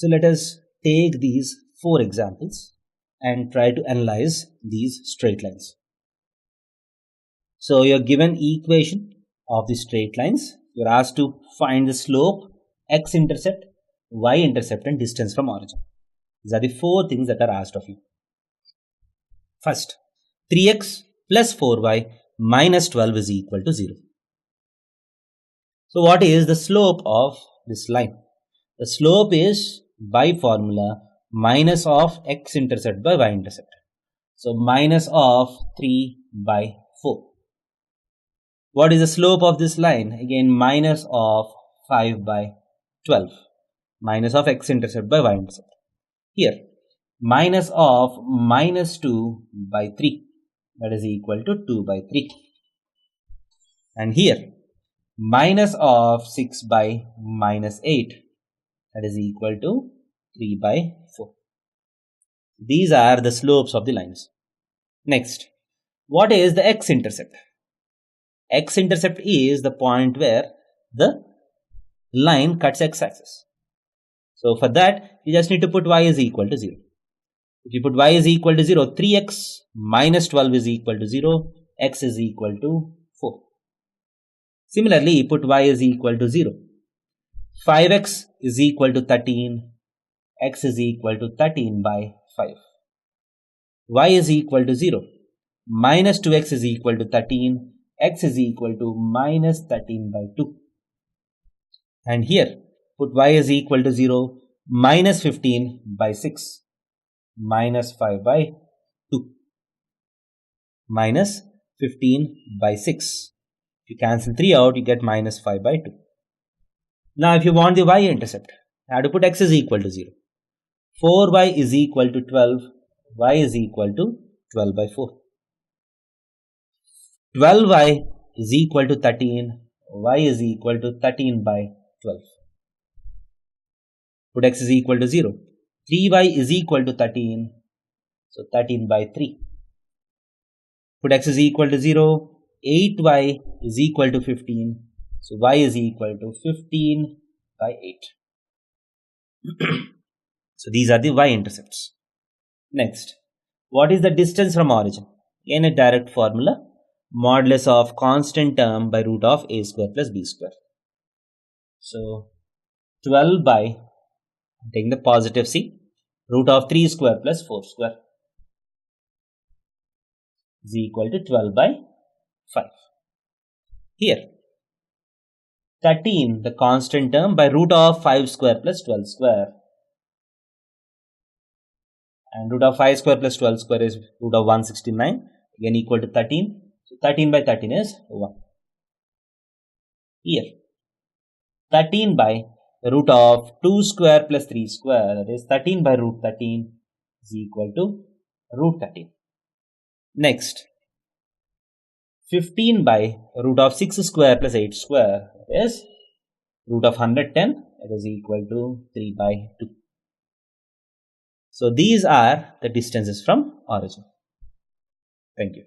So let us take these 4 examples and try to analyze these straight lines. So you're given equation of the straight lines. You're asked to find the slope, x-intercept, y-intercept and distance from origin. These are the 4 things that are asked of you. First, 3x plus 4y minus 12 is equal to 0. So what is the slope of this line? The slope is by formula minus of x-intercept by y-intercept. So minus of 3 by 4. What is the slope of this line? Again minus of 5 by 12. Minus of x-intercept by y-intercept. Here minus of minus 2 by 3. That is equal to 2 by 3. And here minus of 6 by minus 8. That is equal to 3 by 4. These are the slopes of the lines. Next, what is the x-intercept? X-intercept is the point where the line cuts x-axis. So for that, you just need to put y is equal to 0. If you put y is equal to 0, 3x minus 12 is equal to 0, x is equal to 4. Similarly, put y is equal to 0. 5x is equal to 13, x is equal to 13 by 5. Y is equal to 0. Minus 2x is equal to 13, x is equal to minus 13 by 2. And here, put y is equal to 0, minus 15 by 6, minus 5 by 2, minus 15 by 6. If you cancel 3 out, you get minus 5 by 2. Now, if you want the y-intercept, you have to put x is equal to 0. 4y is equal to 12, y is equal to 12 by 4. 12y is equal to 13, y is equal to 13 by 12. Put x is equal to 0. 3y is equal to 13, so 13 by 3. Put x is equal to 0. 8y is equal to 15, so y is equal to 15 by 8. So these are the y-intercepts. Next, what is the distance from origin? Again a direct formula. Modulus of constant term by root of a square plus b square. So 12 by, taking the positive c, root of 3 square plus 4 square is equal to 12 by 5. Here 13, the constant term, by root of 5 square plus 12 square. And root of 5 square plus 12 square is root of 169, again equal to 13. So 13 by 13 is 1. Here 13 by root of 2 square plus 3 square, that is 13 by root 13 is equal to root 13. Next, 15 by root of 6 square plus 8 square, that is root of 110, that is equal to 3 by 2. So these are the distances from origin. Thank you.